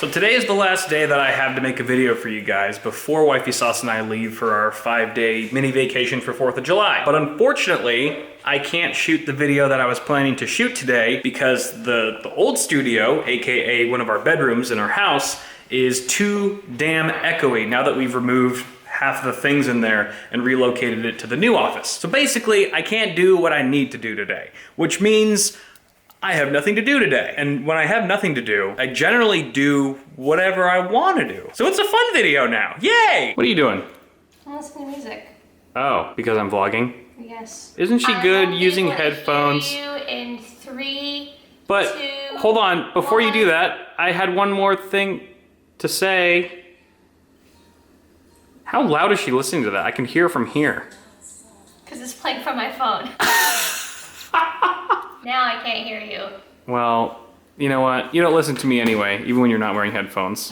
So today is the last day that I have to make a video for you guys before Wifey Sauce and I leave for our 5-day mini vacation for 4th of July. But unfortunately, I can't shoot the video that I was planning to shoot today because the old studio, AKA one of our bedrooms in our house, is too damn echoey now that we've removed half of the things in there and relocated it to the new office. So basically, I can't do what I need to do today, which means I have nothing to do today. And when I have nothing to do, I generally do whatever I want to do. So it's a fun video now. Yay! What are you doing? I'm listening to music. Oh, because I'm vlogging? Yes. Isn't she good using headphones? Hear you in 3, But 2, hold on, before 1. you do that, I had one more thing to say. How loud is she listening to that? I can hear from here. Because it's playing from my phone. Now I can't hear you. Well, you know what? You don't listen to me anyway, even when you're not wearing headphones.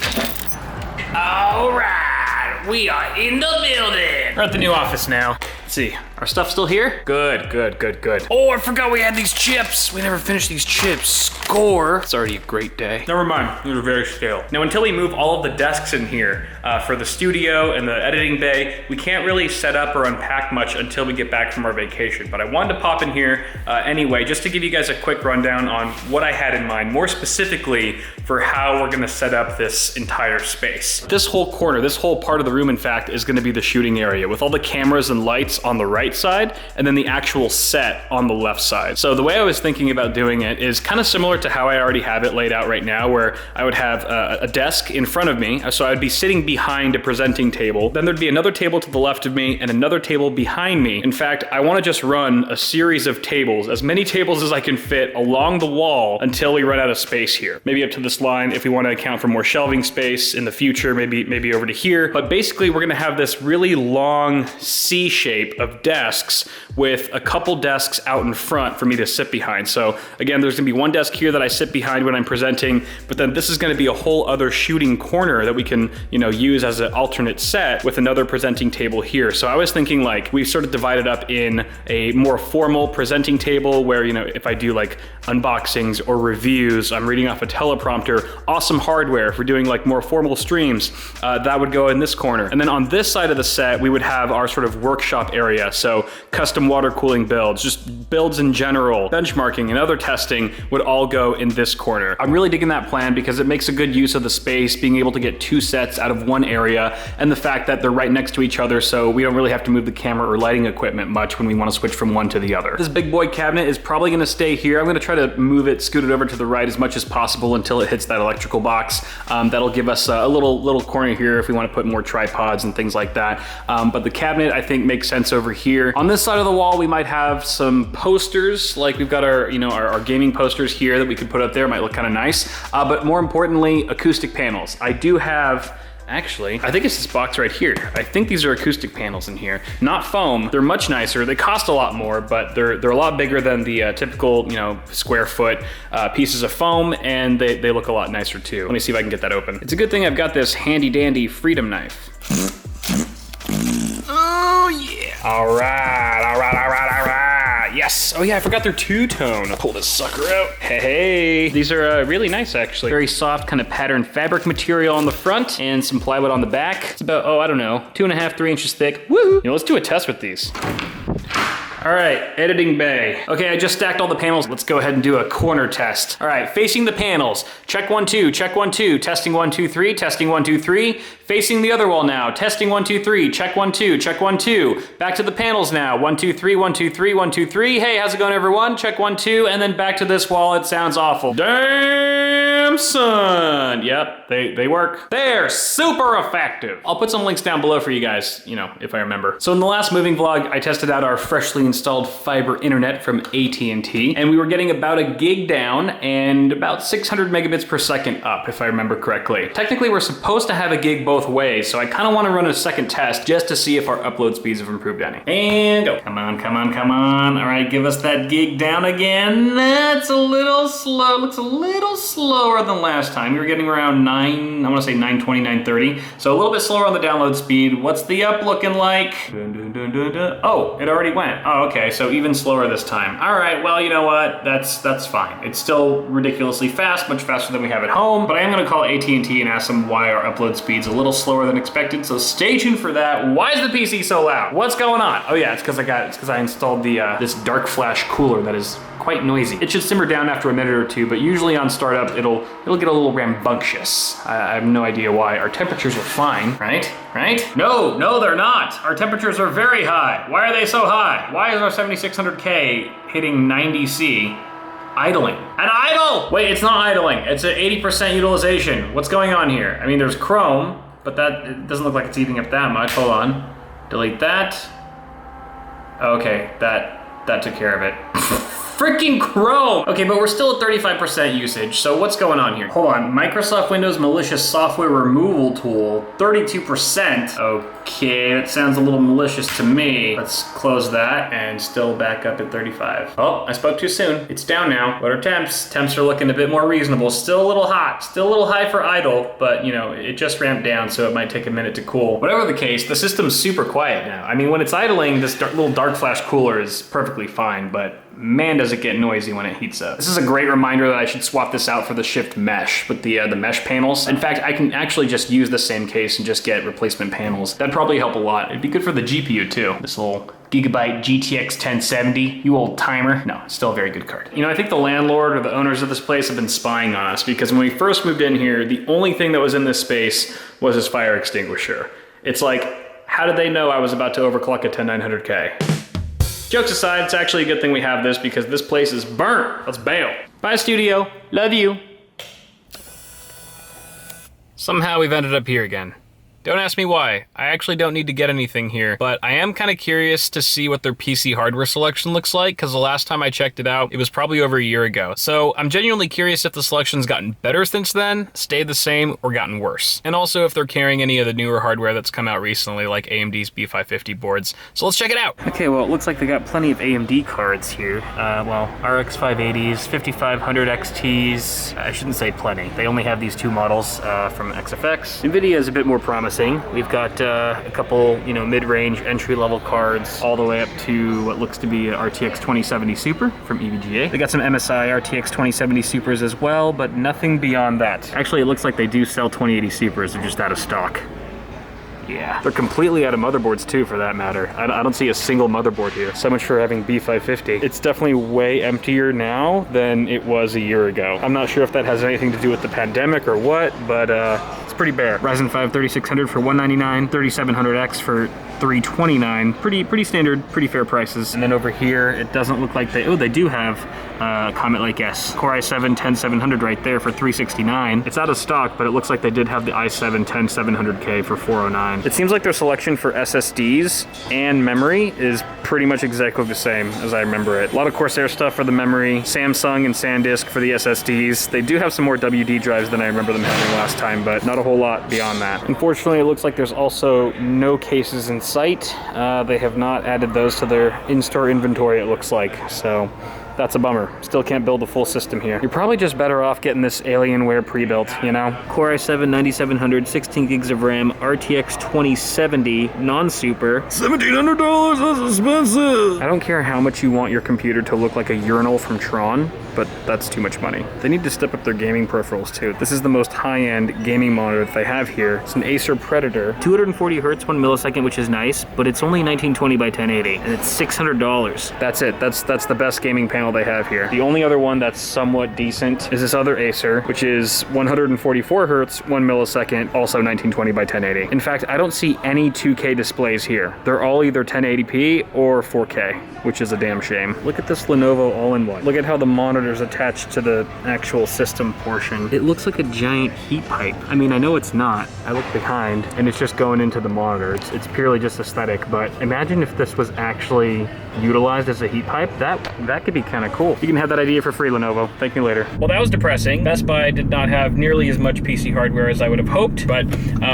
All right, we are in the building. We're at the new office now. Let's see, our stuff still here? Good, good, good, good. Oh, I forgot we had these chips. We never finished these chips. Score. It's already a great day. Never mind, these are very stale. Now, until we move all of the desks in here for the studio and the editing bay, we can't really set up or unpack much until we get back from our vacation. But I wanted to pop in here anyway, just to give you guys a quick rundown on what I had in mind, more specifically for how we're gonna set up this entire space. This whole corner, this whole part of the room, in fact, is gonna be the shooting area with all the cameras and lights on the right side, and then the actual set on the left side. So the way I was thinking about doing it is kind of similar to how I already have it laid out right now, where I would have a desk in front of me, so I would be sitting behind a presenting table. Then there'd be another table to the left of me and another table behind me. In fact, I want to just run a series of tables, as many tables as I can fit along the wall until we run out of space here. Maybe up to this line if we want to account for more shelving space in the future, maybe over to here. But basically, we're going to have this really long C shape of desks with a couple desks out in front for me to sit behind. So again, there's gonna be one desk here that I sit behind when I'm presenting, but then this is gonna be a whole other shooting corner that we can, use as an alternate set with another presenting table here. So I was thinking like we've sort of divided up in a more formal presenting table where, if I do like unboxings or reviews, I'm reading off a teleprompter, awesome hardware. If we're doing like more formal streams, that would go in this corner. And then on this side of the set, we would have our sort of workshop area. So custom water cooling builds, just builds in general, benchmarking and other testing would all go in this corner. I'm really digging that plan because it makes a good use of the space, being able to get 2 sets out of one area, and the fact that they're right next to each other, so we don't really have to move the camera or lighting equipment much when we want to switch from one to the other. This big boy cabinet is probably going to stay here. I'm going to try to move it, scoot it over to the right as much as possible until it hits that electrical box. That'll give us a little corner here if we want to put more tripods and things like that. But the cabinet, I think, makes sense over here. On this side of the wall, we might have some posters, like we've got our, our gaming posters here that we could put up there. It might look kind of nice. But more importantly, acoustic panels. I do have, actually, I think it's this box right here. I think these are acoustic panels in here, not foam. They're much nicer. They cost a lot more, but they're a lot bigger than the typical, square foot pieces of foam, and they look a lot nicer too. Let me see if I can get that open. It's a good thing I've got this handy dandy Freedom knife. Oh yeah. All right. Yes. Oh yeah, I forgot they're two-tone. Pull this sucker out. Hey. These are really nice, actually. Very soft kind of patterned fabric material on the front and some plywood on the back. It's about, I don't know, 2.5, 3 inches thick. Woo! Let's do a test with these. All right, editing bay. Okay, I just stacked all the panels. Let's go ahead and do a corner test. All right, facing the panels. Check 1, 2, check 1, 2. Testing 1, 2, 3, testing 1, 2, 3. Facing the other wall now. Testing 1, 2, 3. Check 1, 2, check 1, 2. Back to the panels now. 1, 2, 3, 1, 2, 3, 1, 2, 3. Hey, how's it going, everyone? Check 1, 2, and then back to this wall. It sounds awful. Damn, son. Yep, they work. They're super effective. I'll put some links down below for you guys, if I remember. So in the last moving vlog, I tested out our freshly installed fiber internet from AT&T, and we were getting about a gig down and about 600 megabits per second up, if I remember correctly. Technically, we're supposed to have a gig both both ways, so I kind of want to run a second test just to see if our upload speeds have improved any. And go. Come on, come on, come on. All right, give us that gig down again. That's a little slow. Looks a little slower than last time. We were getting around 9, I want to say 920, 930. So a little bit slower on the download speed. What's the up looking like? Dun, dun, dun, dun, dun. Oh, it already went. Oh, okay, so even slower this time. All right, well, you know what? That's fine. It's still ridiculously fast, much faster than we have at home, but I am gonna call AT&T and ask them why our upload speed's a little slower than expected, so stay tuned for that. Why is the PC so loud? What's going on? Oh yeah, it's because I installed the this dark flash cooler that is quite noisy. It should simmer down after a minute or two, but usually on startup, it'll get a little rambunctious. I have no idea why. Our temperatures are fine, right? Right? No, they're not. Our temperatures are very high. Why are they so high? Why is our 7600K hitting 90C idling? An idle! Wait, it's not idling. It's at 80% utilization. What's going on here? I mean, there's Chrome, but it doesn't look like it's eating up that much. Hold on. Delete that. Okay, that took care of it. Freaking Chrome! Okay, but we're still at 35% usage, so what's going on here? Hold on, Microsoft Windows malicious software removal tool, 32%. Okay, that sounds a little malicious to me. Let's close that and still back up at 35. Oh, I spoke too soon. It's down now. What are temps? Temps are looking a bit more reasonable. Still a little hot, still a little high for idle, but you know, it just ramped down, so it might take a minute to cool. Whatever the case, the system's super quiet now. I mean, when it's idling, this little dark flash cooler is perfectly fine, but man, does it get noisy when it heats up. This is a great reminder that I should swap this out for the Shift Mesh with the mesh panels. In fact, I can actually just use the same case and just get replacement panels. That'd probably help a lot. It'd be good for the GPU too. This little Gigabyte Gtx 1070, you old timer. No, it's still a very good card. You know, I think the landlord or the owners of this place have been spying on us because when we first moved in here, the only thing that was in this space was this fire extinguisher. It's like, how did they know I was about to overclock a 10900K? Jokes aside, it's actually a good thing we have this because this place is burnt. Let's bail. Bye, studio. Love you. Somehow we've ended up here again. Don't ask me why. I actually don't need to get anything here, but I am kind of curious to see what their PC hardware selection looks like, because the last time I checked it out, it was probably over a year ago. So I'm genuinely curious if the selection's gotten better since then, stayed the same, or gotten worse. And also if they're carrying any of the newer hardware that's come out recently, like AMD's B550 boards. So let's check it out. Okay, well, it looks like they got plenty of AMD cards here. Well, RX 580s, 5500 XTs. I shouldn't say plenty. They only have these two models from XFX. NVIDIA is a bit more promising. We've got a couple, mid-range entry-level cards all the way up to what looks to be a RTX 2070 Super from EVGA. They got some MSI RTX 2070 Supers as well, but nothing beyond that. Actually, it looks like they do sell 2080 Supers. They're just out of stock. Yeah, they're completely out of motherboards too, for that matter. I don't see a single motherboard here. So much for having B550. It's definitely way emptier now than it was a year ago. I'm not sure if that has anything to do with the pandemic or what, but it's pretty bare. Ryzen 5 3600 for $199, 3700X for $329. Pretty standard, pretty fair prices. And then over here, it doesn't look like they do have Comet Lake S. Core i7 10700 right there for $369. It's out of stock, but it looks like they did have the i7 10700K for $409. It seems like their selection for SSDs and memory is pretty much exactly the same as I remember it. A lot of Corsair stuff for the memory, Samsung and SanDisk for the SSDs. They do have some more WD drives than I remember them having last time, but not a whole lot beyond that. Unfortunately, it looks like there's also no cases in sight. They have not added those to their in-store inventory, it looks like, so that's a bummer. Still can't build a full system here. You're probably just better off getting this Alienware pre-built, Core i7 9700, 16 gigs of RAM, RTX 2070, non-super. $1,700, that's expensive! I don't care how much you want your computer to look like a urinal from Tron, but that's too much money. They need to step up their gaming peripherals too. This is the most high-end gaming monitor that they have here. It's an Acer Predator. 240 hertz, 1 millisecond, which is nice, but it's only 1920 by 1080, and it's $600. That's it. That's the best gaming panel they have here. The only other one that's somewhat decent is this other Acer, which is 144 hertz, 1 millisecond, also 1920 by 1080. In fact, I don't see any 2K displays here. They're all either 1080p or 4K, which is a damn shame. Look at this Lenovo all-in-one. Look at how the monitor's attached to the actual system portion. It looks like a giant heat pipe. I mean, I know it's not. I look behind and it's just going into the monitor. It's purely just aesthetic, but imagine if this was actually utilized as a heat pipe. That That could be kind of cool. You can have that idea for free, Lenovo. Thank me later. Well, that was depressing. Best Buy did not have nearly as much PC hardware as I would have hoped, but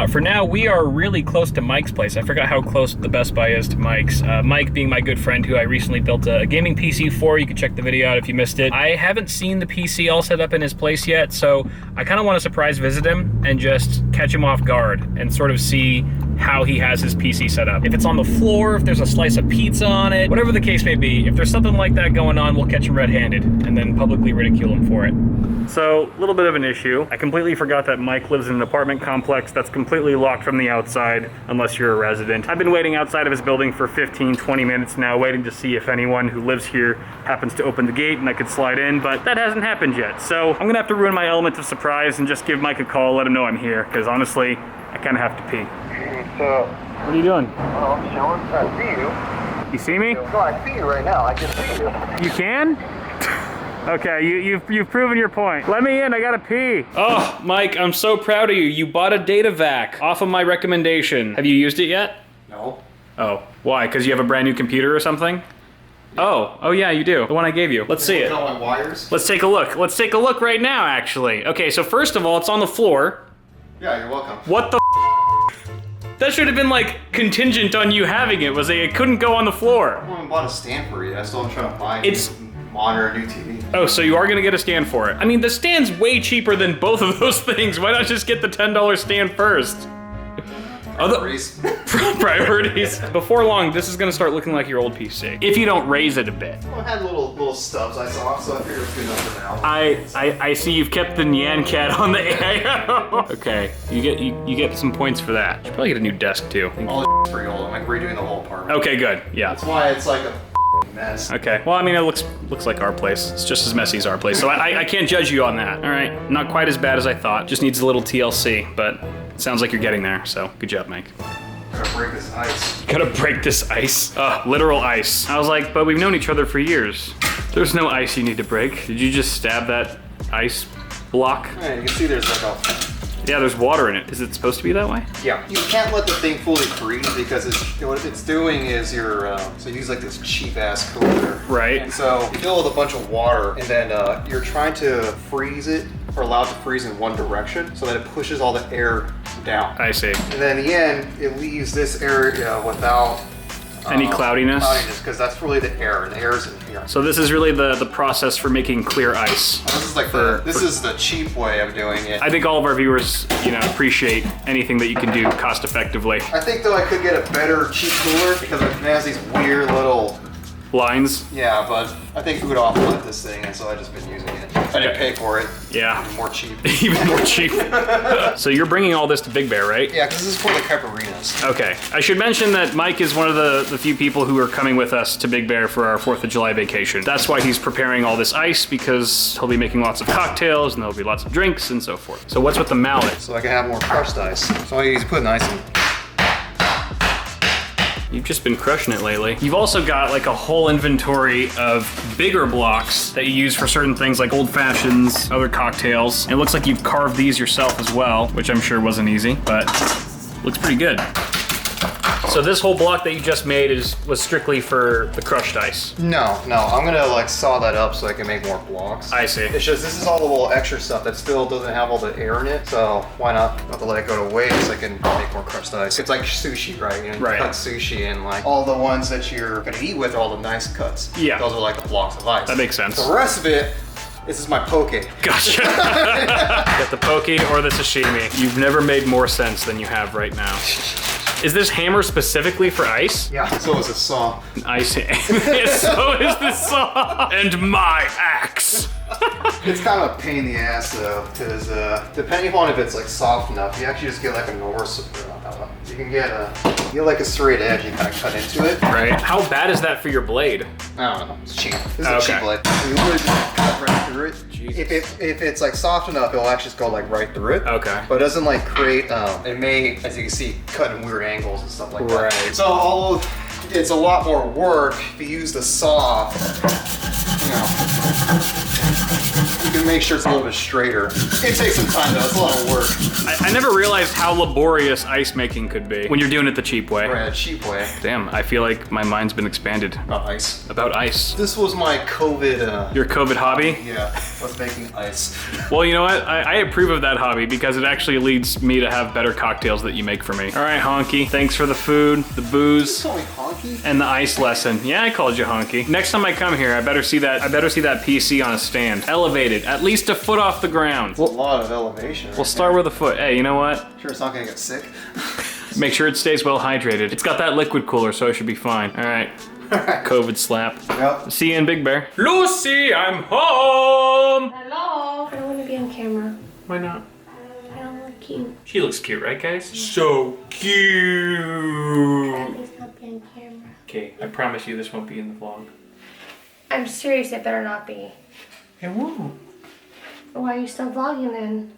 for now, we are really close to Mike's place. I forgot how close the Best Buy is to Mike's. Mike being my good friend who I recently built a gaming PC for. You can check the video out if you missed it. I haven't seen the PC all set up in his place yet, so I kind of want to surprise visit him and just catch him off guard and sort of see how he has his PC set up. If it's on the floor, if there's a slice of pizza on it, whatever the case may be, if there's something like that going on, we'll catch him red-handed and then publicly ridicule him for it. So, a little bit of an issue. I completely forgot that Mike lives in an apartment complex that's completely locked from the outside, unless you're a resident. I've been waiting outside of his building for 15, 20 minutes now, waiting to see if anyone who lives here happens to open the gate and I could slide in, but that hasn't happened yet. So, I'm gonna have to ruin my element of surprise and just give Mike a call, let him know I'm here, because honestly, I kinda have to pee. What's up? What are you doing? Oh, I'm chilling. I see you. You see me? No, I see you right now. I can see you. You can? Okay, you've proven your point. Let me in, I gotta pee. Oh, Mike, I'm so proud of you. You bought a data vac off of my recommendation. Have you used it yet? No. Oh, why? Because you have a brand new computer or something? Oh yeah, you do. The one I gave you. Let's see it. All my wires? Let's take a look. Let's take a look right now, actually. Okay, so first of all, it's on the floor. Yeah, you're welcome. What the That should have been like contingent on you having it. Was it couldn't go on the floor? I haven't bought a stand for you. I still am trying to buy It's- a monitor, a new TV. Oh, so you are gonna get a stand for it. I mean, the stand's way cheaper than both of those things. Why not just get the $10 stand first? Priorities. Priorities. Before long, this is gonna start looking like your old PC. If you don't raise it a bit. Well, I had little stubs I saw, so I figured it's good enough for now. I see you've kept the Nyan Cat on the AIO. Okay, you get some points for that. You should probably get a new desk too. All the pretty old. I'm like redoing the whole apartment. Okay, good. Yeah. That's why it's like a mess. Okay. Well, I mean, it looks like our place. It's just as messy as our place, so I can't judge you on that. All right. Not quite as bad as I thought. Just needs a little TLC, but it sounds like you're getting there. So good job, Mike. Gotta break this ice. Gotta break this ice. Literal ice. I was like, but we've known each other for years. There's no ice you need to break. Did you just stab that ice block? Yeah, you can see there's like a... Yeah, there's water in it. Is it supposed to be that way? Yeah. You can't let the thing fully freeze because what it's doing is so you use like this cheap ass cooler. Right. And so you fill it with a bunch of water and then you're trying to freeze it or allow it to freeze in one direction so that it pushes all the air down. I see. And then in the end, it leaves this area without Any cloudiness? Cloudiness, because that's really the air, and the air is in here. So this is really the process for making clear ice. This is like this is the cheap way of doing it. I think all of our viewers, appreciate anything that you can do cost effectively. I think though I could get a better cheap cooler because it has these weird little Lines? Yeah, but I think who would offload this thing, and so I've just been using it. I didn't pay for it. Yeah. Even more cheap. Even more cheap. So you're bringing all this to Big Bear, right? Yeah, because this is for the Caparinas. Okay. I should mention that Mike is one of the few people who are coming with us to Big Bear for our 4th of July vacation. That's why he's preparing all this ice, because he'll be making lots of cocktails, and there'll be lots of drinks, and so forth. So what's with the mallet? So I can have more crushed ice. So all you need to put an ice in. You've just been crushing it lately. You've also got like a whole inventory of bigger blocks that you use for certain things like old fashions, other cocktails. It looks like you've carved these yourself as well, which I'm sure wasn't easy, but looks pretty good. So this whole block that you just made was strictly for the crushed ice? No, I'm gonna like saw that up so I can make more blocks. I see. It's just, this is all the little extra stuff that still doesn't have all the air in it, so why not to let it go to waste? I can make more crushed ice. It's like sushi, right? You Right. cut sushi and like all the ones that you're gonna eat with are all the nice cuts. Yeah. Those are like the blocks of ice. That makes sense. The rest of it, this is my poke. Gotcha. Got the poke or the sashimi. You've never made more sense than you have right now. Is this hammer specifically for ice? Yeah, so is a saw. Ice. Yes, so is the saw. And my axe. It's kind of a pain in the ass though, because depending upon if it's like soft enough, you actually just get like a Norse. You can get like a straight edge, you kind of cut into it. Right. How bad is that for your blade? I don't know, it's cheap. This is Okay. a cheap blade. So you literally just cut right through it. Jesus. If it's like soft enough, it'll actually just go like right through it. Okay. But it doesn't like create, it may, as you can see, cut in weird angles and stuff like that. Right. So it's a lot more work if you use the saw, you can make sure it's a little bit straighter. It takes some time though, it's a lot of work. I never realized how laborious ice making could be when you're doing it the cheap way. Right, a cheap way. Damn, I feel like my mind's been expanded. About ice. About ice. This was my COVID, Your COVID hobby? yeah, was making ice. Well, you know what? I approve of that hobby because it actually leads me to have better cocktails that you make for me. All right, Honky. Thanks for the food, the booze, Call me honky? and the ice lesson. Yeah, I called you Honky. Next time I come here, I better see that PC on a stand. Elevated, at least a foot off the ground. A lot of elevation. We'll start with a foot. Hey, you know what? Sure it's not gonna get sick? Make sure it stays well hydrated. It's got that liquid cooler, so it should be fine. All right. COVID slap. Yep. See you in Big Bear. Lucy, I'm home! Hello. I don't want to be on camera. Why not? I don't look cute. She looks cute, right, guys? So cute! At least not be on camera. Okay, I promise you this won't be in the vlog. I'm serious, it better not be. It won't. Why are you still vlogging then?